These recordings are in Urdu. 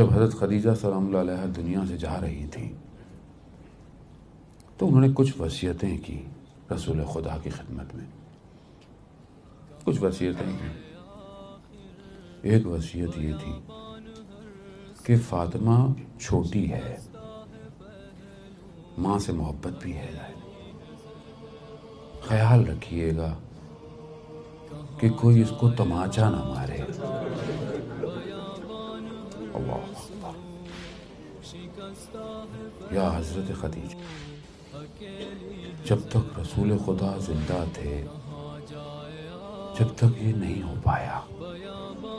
جب حضرت خدیجہ سلام اللہ علیہا دنیا سے جا رہی تھیں تو انہوں نے کچھ وصیتیں کی رسول خدا کی خدمت میں، کچھ وصیتیں کی۔ ایک وصیت یہ تھی کہ فاطمہ چھوٹی ہے، ماں سے محبت بھی ہے، خیال رکھیے گا کہ کوئی اس کو تماچا نہ مارے۔ اللہ اکبر۔ یا حضرت خدیجہ، جب تک رسول خدا زندہ تھے، جب تک یہ نہیں ہو پایا،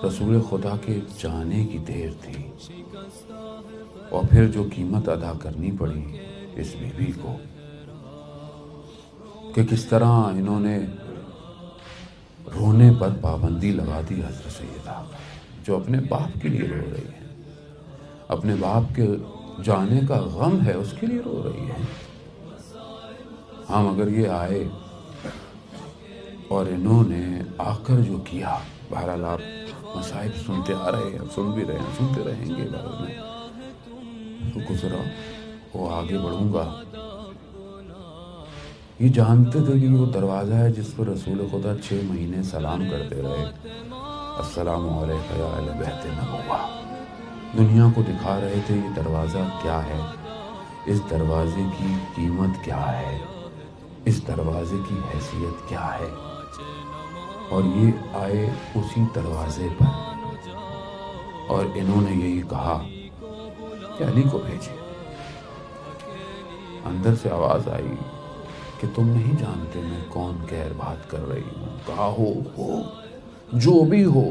رسول خدا کے جانے کی دیر تھی، اور پھر جو قیمت ادا کرنی پڑی اس بیوی کو، کہ کس طرح انہوں نے رونے پر پابندی لگا دی حضرت سیدہ، جو اپنے باپ کے لیے رو رہی ہے، اپنے باپ کے جانے کا غم ہے اس کے لیے رو رہی ہے۔ ہم اگر یہ آئے اور انہوں نے آ کر جو کیا، بہرحال آپ مصائب سنتے آ رہے ہیں، سن بھی رہے ہیں، سنتے رہیں گے، بعد میں تو گزرا وہ آگے بڑھوں گا۔ یہ جانتے تھے کہ وہ دروازہ ہے جس پر رسول خدا 6 مہینے سلام کرتے رہے، السلام علیکم یا اہل بیت نبوہ۔ دنیا کو دکھا رہے تھے یہ دروازہ کیا ہے، اس دروازے کی قیمت کیا ہے، اس دروازے کی حیثیت کیا ہے، اور یہ آئے اسی دروازے پر، اور انہوں نے یہی کہا کہ علی کو بھیجے۔ اندر سے آواز آئی کہ تم نہیں جانتے میں کون غیر بات کر رہی ہوں، کہا ہو جو بھی ہو،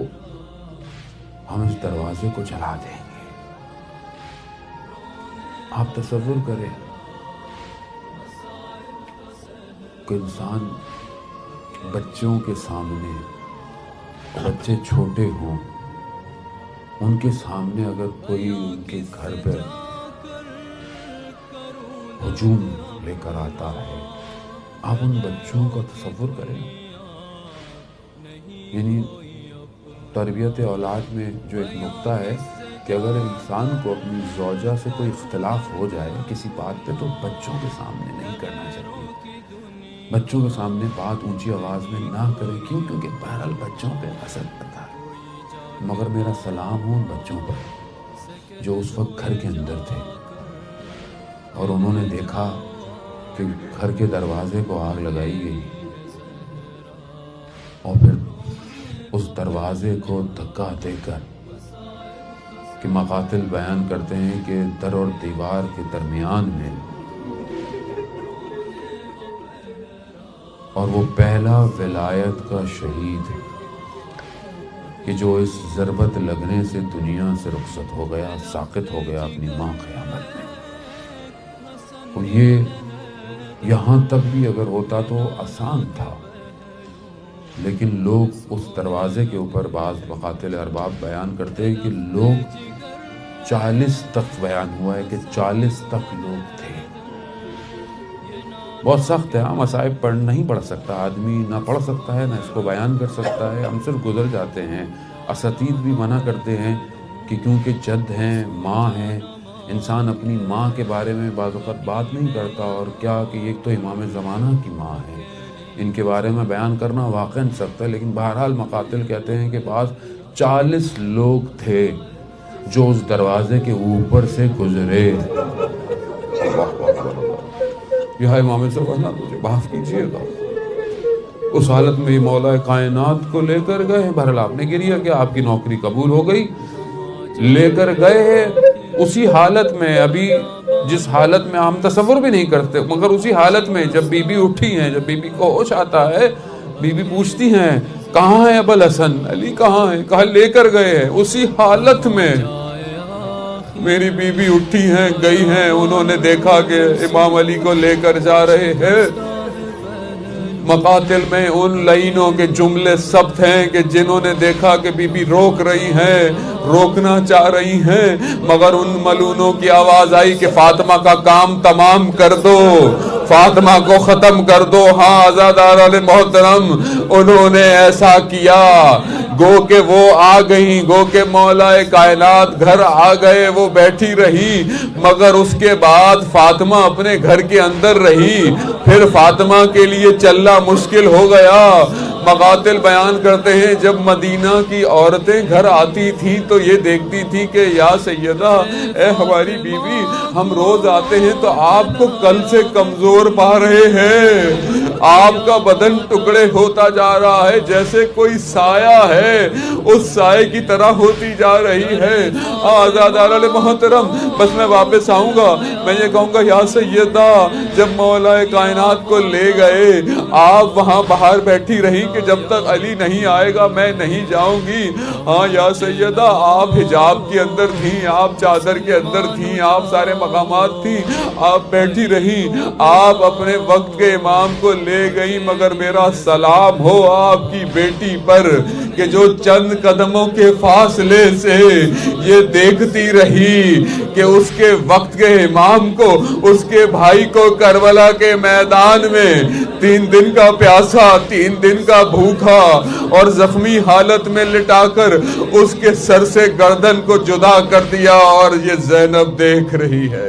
ہم اس دروازے کو جلا دیں گے۔ آپ تصور کریں کہ انسان بچوں کے سامنے، بچے چھوٹے ہوں، ان کے سامنے اگر کوئی ان کے گھر پر ہجوم لے کر آتا ہے، آپ ان بچوں کا تصور کریں۔ یعنی تربیت اولاد میں جو ایک نقطہ ہے کہ اگر انسان کو اپنی زوجہ سے کوئی اختلاف ہو جائے کسی بات پہ تو بچوں کے سامنے نہیں کرنا چاہیے، بچوں کے سامنے بات اونچی آواز میں نہ کریں۔ کیوں؟ کیونکہ بہرحال بچوں پہ اثر پڑتا ہے۔ مگر میرا سلام ہو ان بچوں پر جو اس وقت گھر کے اندر تھے، اور انہوں نے دیکھا کہ گھر کے دروازے کو آگ لگائی گئی، اور پھر اس دروازے کو دھکا دے کر، کہ مقاتل بیان کرتے ہیں کہ در اور دیوار کے درمیان میں، اور وہ پہلا ولایت کا شہید کہ جو اس ضربت لگنے سے دنیا سے رخصت ہو گیا، ساقط ہو گیا اپنی ماں قیامت میں۔ اور یہ یہاں تک بھی اگر ہوتا تو آسان تھا، لیکن لوگ اس دروازے کے اوپر، بعض مقاتل ارباب بیان کرتے ہیں کہ لوگ 40 تک بیان ہوا ہے کہ 40 تک لوگ تھے۔ بہت سخت ہے، مصائب نہیں پڑھ سکتا آدمی، نہ پڑھ سکتا ہے نہ اس کو بیان کر سکتا ہے، ہم صرف گزر جاتے ہیں۔ اساتید بھی منع کرتے ہیں کہ کیونکہ جد ہیں، ماں ہیں، انسان اپنی ماں کے بارے میں بعض وقت بات نہیں کرتا، اور کیا کہ ایک تو امام زمانہ کی ماں ہے، ان کے بارے میں بیان کرنا واقعاً سخت ہے، لیکن بہرحال مقاتل کہتے ہیں کہ بعض 40 لوگ تھے جو اس دروازے کے اوپر سے گزرے۔ یہ امام زمانہ، مجھے معاف کیجیے گا، اس حالت میں مولا کائنات کو لے کر گئے، بہرحال آپ نے گریہ کہ آپ کی نوکری قبول ہو گئی، لے کر گئے اسی حالت میں، ابھی جس حالت میں ہم تصور بھی نہیں کرتے، مگر اسی حالت میں جب بی بی اٹھی ہیں، جب بی بی کو ہوش آتا ہے، بی بی پوچھتی ہیں کہاں ہے ابوالحسن، علی کہاں ہے، کہا لے کر گئے ہیں۔ اسی حالت میں میری بی بی اٹھی ہیں، گئی ہیں، انہوں نے دیکھا کہ امام علی کو لے کر جا رہے ہیں۔ مقاتل میں ان لعینوں کے جملے ثبت ہیں کہ جنہوں نے دیکھا کہ بی بی روک رہی ہیں، روکنا چاہ رہی ہیں، مگر ان ملونوں کی آواز آئی کہ فاطمہ کا کام تمام کر دو، فاطمہ کو ختم کر دو۔ ہاں عزاداران محترم، انہوں نے ایسا کیا، گو کہ وہ آ گئیں، گو کہ مولا کائنات گھر آ گئے، وہ بیٹھی رہی، مگر اس کے بعد فاطمہ اپنے گھر کے اندر رہی۔ پھر فاطمہ کے لیے چلنا مشکل ہو گیا۔ مقاتل بیان کرتے ہیں جب مدینہ کی عورتیں گھر آتی تھیں تو یہ دیکھتی تھی کہ یا سیدہ، اے ہماری بیوی، ہم روز آتے ہیں تو آپ کو کل سے کمزور پا رہے ہیں، آپ کا بدن ٹکڑے ہوتا جا رہا ہے، جیسے کوئی سایہ ہے اس سائے کی طرح ہوتی جا رہی ہے۔ آزاداران محترم، بس میں واپس آؤں گا، میں یہ کہوں گا یا سیدہ، جب مولا کائنات کو لے گئے آپ وہاں باہر بیٹھی رہی کہ جب تک علی نہیں آئے گا میں نہیں جاؤں گی۔ ہاں یا سیدہ، آپ حجاب کے اندر تھیں، آپ چادر کے اندر تھیں، آپ سارے مقامات تھیں، آپ بیٹھی رہی، آپ اپنے وقت کے امام کو لے گئی، مگر میرا سلام ہو آپ کی بیٹی پر کہ جو چند قدموں کے فاصلے سے یہ دیکھتی رہی کہ اس کے وقت کے امام کو، اس کے بھائی کو کربلا کے میدان میں 3 دن کا پیاسا، 3 دن کا بھوکا اور زخمی حالت میں لٹا کر اس کے سر سے گردن کو جدا کر دیا، اور یہ زینب دیکھ رہی ہے۔